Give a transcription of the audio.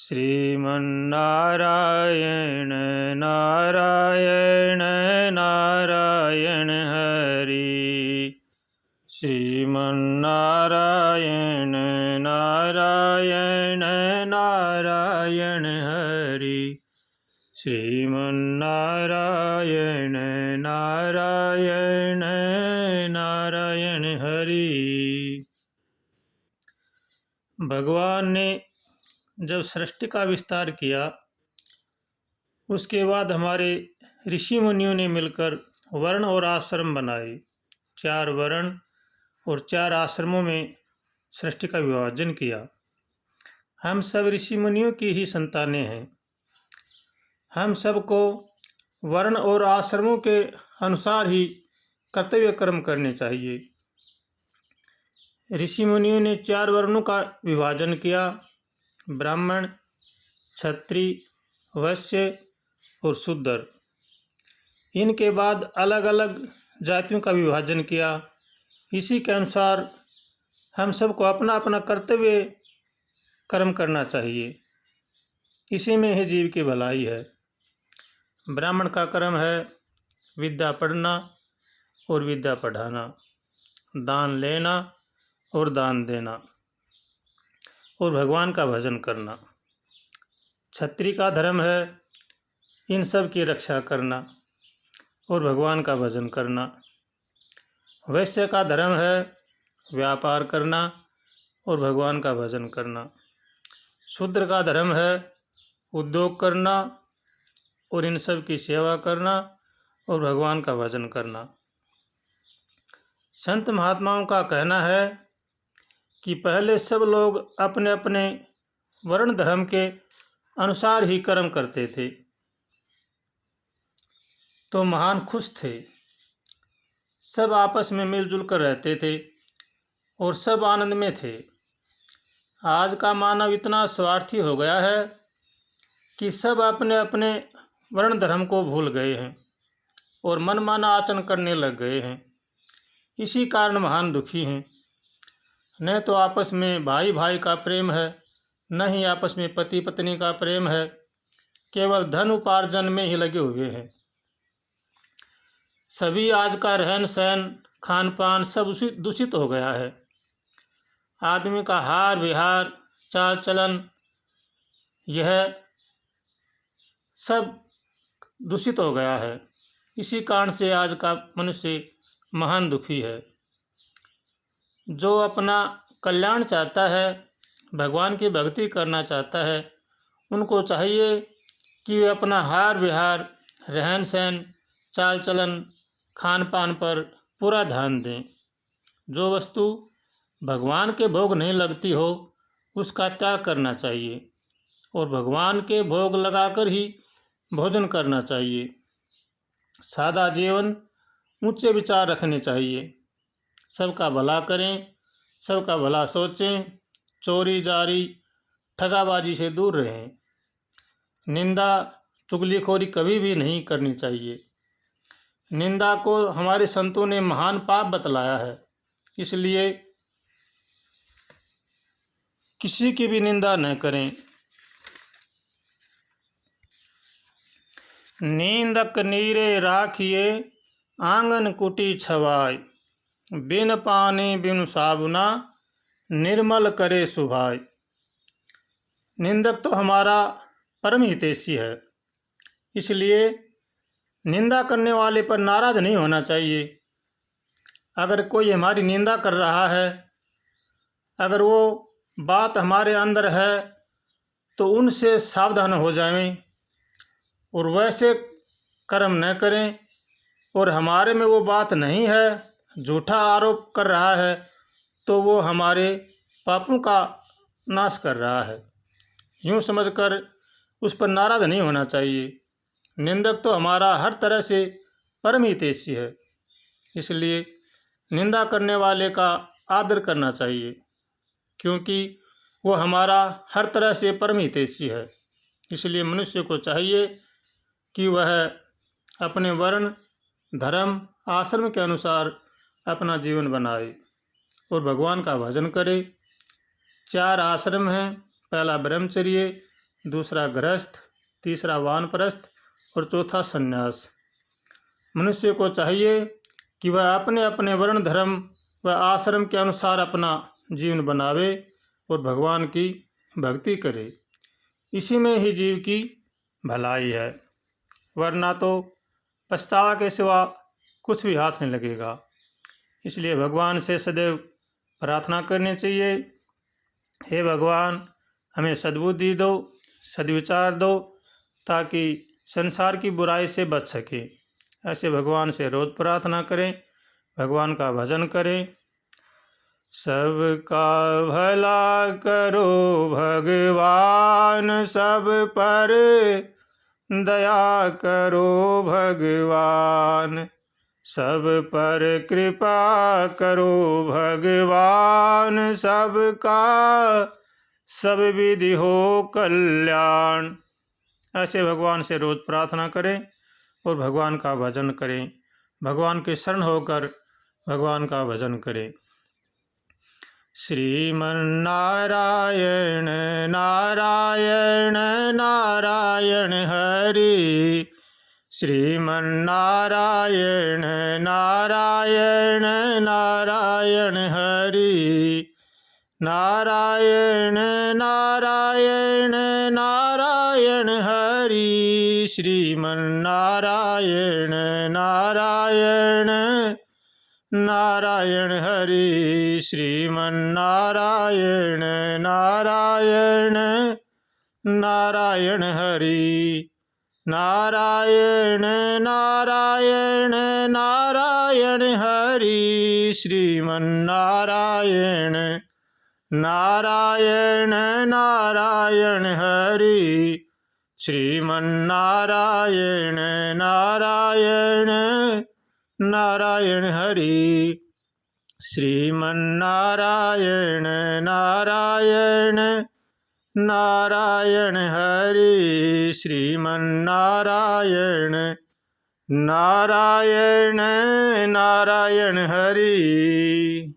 श्रीमन्नारायण नारायण नारायण हरि। श्रीमन्नारायण नारायण नारायण हरि। श्रीमन्नारायण नारायण नारायण हरि। भगवान ने जब सृष्टि का विस्तार किया, उसके बाद हमारे ऋषि मुनियों ने मिलकर वर्ण और आश्रम बनाए। 4 वर्ण और 4 आश्रमों में सृष्टि का विभाजन किया। हम सब ऋषि मुनियों की ही संतानें हैं। हम सबको वर्ण और आश्रमों के अनुसार ही कर्तव्य कर्म करने चाहिए। ऋषि मुनियों ने 4 वर्णों का विभाजन किया: ब्राह्मण, क्षत्रिय, वैश्य और शूद्र। इनके बाद अलग अलग जातियों का विभाजन किया। इसी के अनुसार हम सबको अपना अपना कर्तव्य कर्म करना चाहिए। इसी में ही जीव की भलाई है। ब्राह्मण का कर्म है विद्या पढ़ना और विद्या पढ़ाना, दान लेना और दान देना और भगवान का भजन करना। क्षत्रिय का धर्म है इन सब की रक्षा करना और भगवान का भजन करना। वैश्य का धर्म है व्यापार करना और भगवान का भजन करना। शूद्र का धर्म है उद्योग करना और इन सब की सेवा करना और भगवान का भजन करना। संत महात्माओं का कहना है कि पहले सब लोग अपने अपने वर्ण धर्म के अनुसार ही कर्म करते थे, तो महान खुश थे। सब आपस में मिलजुल कर रहते थे और सब आनंद में थे। आज का मानव इतना स्वार्थी हो गया है कि सब अपने अपने वर्ण धर्म को भूल गए हैं और मनमाना आचरण करने लग गए हैं। इसी कारण महान दुखी हैं। न तो आपस में भाई भाई का प्रेम है, न ही आपस में पति पत्नी का प्रेम है। केवल धन उपार्जन में ही लगे हुए हैं। सभी आज का रहन सहन खान पान सब दूषित हो गया है। आदमी का हार विहार चाल चलन यह सब दूषित हो गया है। इसी कारण से आज का मनुष्य महान दुखी है। जो अपना कल्याण चाहता है, भगवान की भक्ति करना चाहता है, उनको चाहिए कि वे अपना हार विहार रहन सहन चाल चलन खान पान पर पूरा ध्यान दें। जो वस्तु भगवान के भोग नहीं लगती हो उसका त्याग करना चाहिए और भगवान के भोग लगाकर ही भोजन करना चाहिए। सादा जीवन, ऊंचे विचार रखने चाहिए। सबका भला करें, सबका भला सोचें, चोरी जारी ठगाबाजी से दूर रहें। निंदा चुगलीखोरी कभी भी नहीं करनी चाहिए। निंदा को हमारे संतों ने महान पाप बतलाया है। इसलिए किसी की भी निंदा न करें। नींदक नीरे राखिए आंगन कुटी छवाय, बिन पानी बिन साबुना निर्मल करे सुभाय। निंदक तो हमारा परम हितैषी है, इसलिए निंदा करने वाले पर नाराज नहीं होना चाहिए। अगर कोई हमारी निंदा कर रहा है, अगर वो बात हमारे अंदर है तो उनसे सावधान हो जाएं और वैसे कर्म न करें। और हमारे में वो बात नहीं है, झूठा आरोप कर रहा है, तो वो हमारे पापों का नाश कर रहा है। यूँ समझकर उस पर नाराज नहीं होना चाहिए। निंदक तो हमारा हर तरह से परम हितैषी है, इसलिए निंदा करने वाले का आदर करना चाहिए, क्योंकि वो हमारा हर तरह से परम हितैषी है। इसलिए मनुष्य को चाहिए कि वह अपने वर्ण धर्म आश्रम के अनुसार अपना जीवन बनाए और भगवान का भजन करे। 4 आश्रम हैं। पहला ब्रह्मचर्य, दूसरा गृहस्थ, तीसरा वानप्रस्थ और चौथा संन्यास। मनुष्य को चाहिए कि वह अपने अपने वर्ण धर्म व आश्रम के अनुसार अपना जीवन बनावे और भगवान की भक्ति करे। इसी में ही जीव की भलाई है, वरना तो पछतावा के सिवा कुछ भी हाथ नहीं लगेगा। इसलिए भगवान से सदैव प्रार्थना करनी चाहिए, हे भगवान हमें सद्बुद्धि दो, सद्विचार दो, ताकि संसार की बुराई से बच सके। ऐसे भगवान से रोज़ प्रार्थना करें, भगवान का भजन करें। सबका भला करो भगवान, सब पर दया करो भगवान, सब पर कृपा करो भगवान, सबका सब विधि हो कल्याण। ऐसे भगवान से रोज़ प्रार्थना करें और भगवान का भजन करें, भगवान के शरण होकर भगवान का भजन करें। श्रीमन्नारायण नारायण नारायण हरि, श्रीमन्नारायण नारायण नारायण हरि, नारायण नारायण नारायण हरि, श्रीमन्नारायण नारायण नारायण हरि, श्रीमन्नारायण नारायण नारायण हरि, नारायण नारायण नारायण हरि, श्रीमन्नारायण नारायण नारायण हरि, श्रीमन्नारायण नारायण नारायण हरि, श्रीमन्नारायण नारायण नारायण हरि, श्रीमन्नारायण नारायण नारायण हरि।